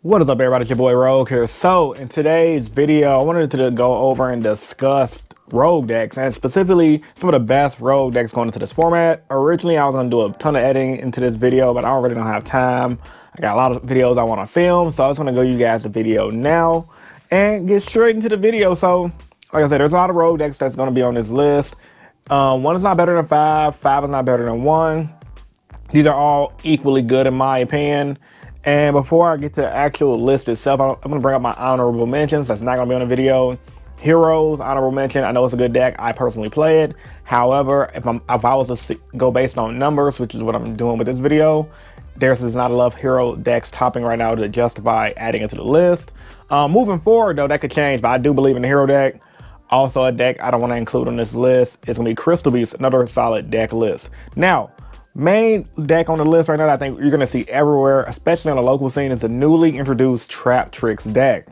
What is up, everybody? It's your boy Rogue here. So in today's video, I wanted to go over and discuss rogue decks, and specifically some of the best rogue decks going into this format. Originally, I was going to do a ton of editing into this video, but I really don't have time. I got a lot of videos I want to film, so I just want to go you guys the video now and get straight into the video. So like I said, there's a lot of rogue decks that's going to be on this list. One is not better than five is not better than one. These are all equally good in my opinion. And before I get to the actual list itself, I'm going to bring up my honorable mentions. That's not going to be on the video. Heroes, honorable mention. I know it's a good deck. I personally play it. However, if I was to go based on numbers, which is what I'm doing with this video, there's not enough hero decks topping right now to justify adding it to the list. Moving forward, though, that could change, but I do believe in the hero deck. Also, a deck I don't want to include on this list is going to be Crystal Beast, another solid deck list. Now, main deck on the list right now that I think you're going to see everywhere, especially on the local scene, is the newly introduced Trap Tricks deck.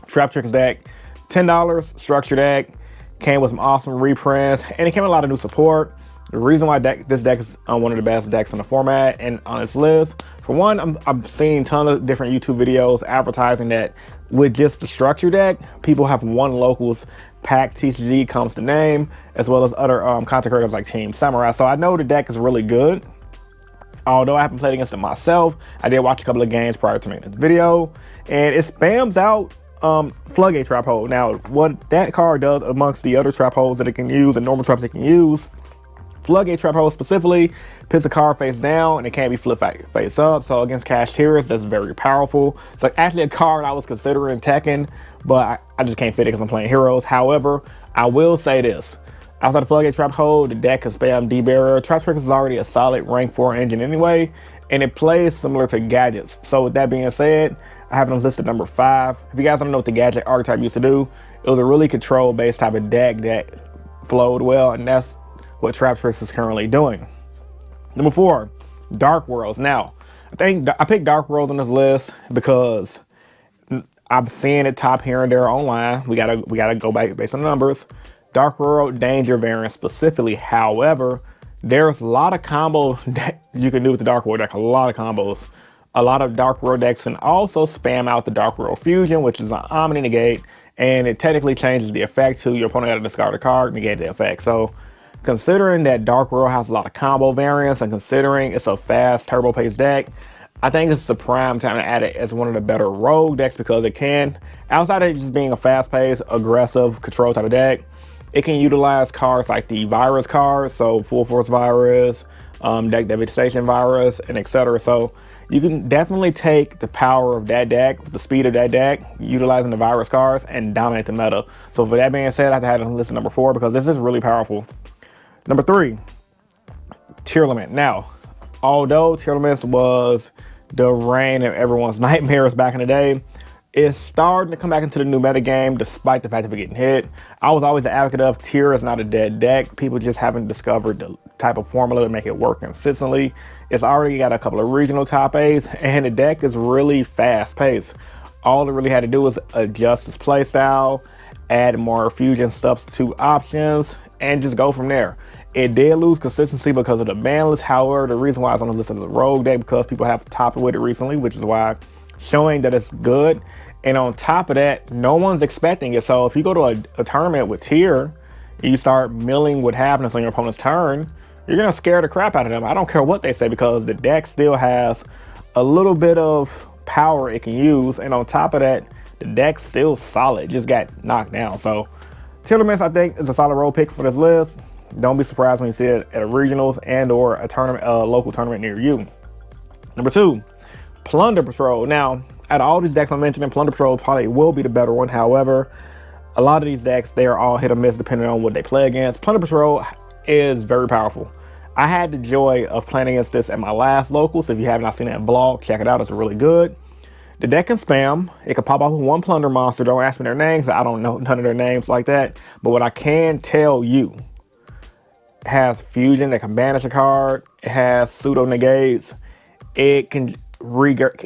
Trap Tricks deck, $10 structure deck, came with some awesome reprints, and it came with a lot of new support. The reason why this deck is one of the best decks in the format and on this list, for one, I'm seeing tons of different YouTube videos advertising that with just the structure deck, people have won locals pack. TCG comes to name, as well as other content creators like Team Samurai. So I know the deck is really good. Although I haven't played against it myself, I did watch a couple of games prior to making this video, and it spams out Floodgate Trap Hole. Now, what that card does amongst the other trap holes that it can use and normal traps it can use, Floodgate Trap Hole specifically puts the card face down and it can't be flipped face up. So against Cashiers, that's very powerful. It's like actually a card I was considering teching, but I just can't fit it because I'm playing heroes. However, I will say this. Outside of Floodgate Trap Hole, the deck can spam D-Barrier. Trap Tricks is already a solid rank 4 engine anyway, and it plays similar to gadgets. So with that being said, I have them listed number 5. If you guys don't know what the gadget archetype used to do, it was a really control-based type of deck that flowed well, and that's what Trap Tricks is currently doing. Number 4, Dark Worlds. Now, I picked Dark Worlds on this list because I'm seeing it top here and there online. We gotta go back based on the numbers. Dark World Danger variant specifically. However, there's a lot of combo that you can do with the Dark World deck. A lot of combos. A lot of Dark World decks can also spam out the Dark World Fusion, which is an Omni Negate, and it technically changes the effect to your opponent got to discard a card, negate the effect. So considering that Dark World has a lot of combo variants and considering it's a fast turbo paced deck, I think it's the prime time to add it as one of the better rogue decks because it can, outside of just being a fast paced, aggressive control type of deck, it can utilize cards like the virus cards, so Full Force Virus, Deck Devastation Virus, and etc. So you can definitely take the power of that deck, the speed of that deck, utilizing the virus cards, and dominate the meta. So for that being said, I have to have it on list number 4 because this is really powerful. Number 3, Tearlament. Now, although Tearlament was the reign of everyone's nightmares back in the day, it's starting to come back into the new meta game despite the fact of it getting hit. I was always an advocate of Tear is not a dead deck. People just haven't discovered the type of formula to make it work consistently. It's already got a couple of regional top 8s, and the deck is really fast paced. All it really had to do was adjust its play style, add more fusion substitute options, and just go from there. It did lose consistency because of the ban list. However, the reason why it's on the list as a rogue deck because people have topped with it recently, which is why showing that it's good. And on top of that, no one's expecting it. So if you go to a tournament with Tier, you start milling with Halfness on your opponent's turn, you're gonna scare the crap out of them. I don't care what they say because the deck still has a little bit of power it can use. And on top of that, the deck's still solid. It just got knocked down. So Tearlaments, I think, is a solid role pick for this list. Don't be surprised when you see it at a regionals and or a tournament, local tournament near you. Number 2, Plunder Patrol. Now, out of all these decks I'm mentioning, Plunder Patrol probably will be the better one. However, a lot of these decks, they are all hit or miss depending on what they play against. Plunder Patrol is very powerful. I had the joy of playing against this at my last local, so if you have not seen that vlog, check it out. It's really good. The deck can spam. It can pop off with one Plunder monster. Don't ask me their names. I don't know none of their names like that. But what I can tell you, it has fusion that can banish a card. It has pseudo negates. It can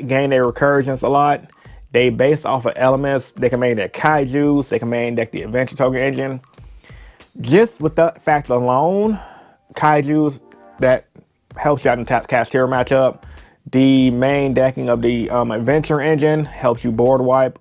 gain their recursions a lot. They based off of elements. They can main deck kaijus. They can main deck the adventure token engine. Just with that fact alone, kaijus that helps you out in tap Cashier matchup. The main decking of the adventure engine helps you board wipe.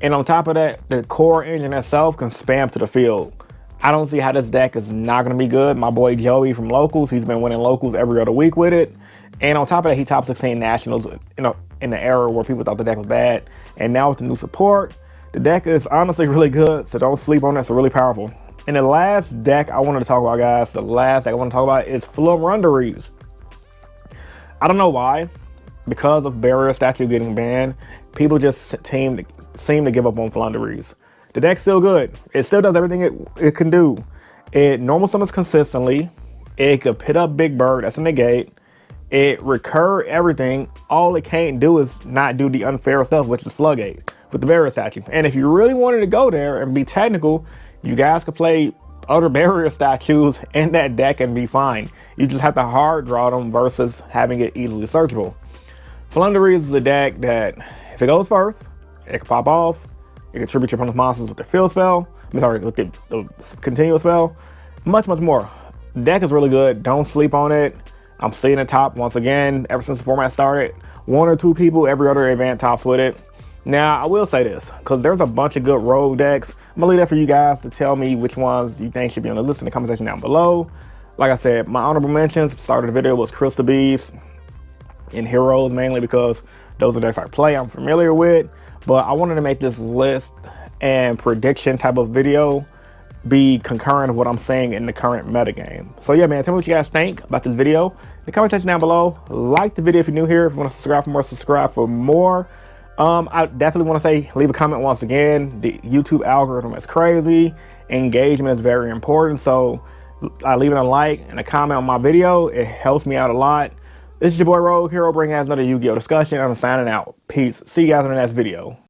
And on top of that, the core engine itself can spam to the field. I don't see how this deck is not going to be good. My boy Joey from Locals, he's been winning Locals every other week with it. And on top of that, he top 16 Nationals in the era where people thought the deck was bad. And now with the new support, the deck is honestly really good, so don't sleep on it. It's really powerful. And the last deck I wanted to talk about, guys, the last deck I want to talk about is Flumrunderies. I don't know why. Because of Barrier Statue getting banned, people just seem to give up on Flunderies. The deck's still good. It still does everything it can do. It normal summons consistently. It could pit up Big Bird, that's a negate. It recur everything. All it can't do is not do the unfair stuff, which is Floodgate with the Barrier Statue. And if you really wanted to go there and be technical, you guys could play other Barrier Statues in that deck and be fine. You just have to hard draw them versus having it easily searchable. Flunderies is a deck that, if it goes first, it can pop off. It can tribute your opponent's monsters with the field spell. I'm sorry, with the continuous spell. Much, much more. The deck is really good. Don't sleep on it. I'm seeing it top once again ever since the format started. 1 or 2 people every other event tops with it. Now, I will say this, because there's a bunch of good rogue decks. I'm going to leave that for you guys to tell me which ones you think should be on the list in the comment section down below. Like I said, my honorable mentions, started the video, was Crystal Beast and Heroes, mainly because those are decks I play, I'm familiar with. But I wanted to make this list and prediction type of video be concurrent with what I'm saying in the current metagame. So yeah, man, tell me what you guys think about this video in the comment section down below. Like the video if you're new here. If you want to subscribe for more, subscribe for more. I definitely want to say, leave a comment once again. The YouTube algorithm is crazy. Engagement is very important. So leaving a like and a comment on my video, it helps me out a lot. This is your boy Rogue Hero, bringing us another Yu-Gi-Oh discussion. I'm signing out. Peace. See you guys in the next video.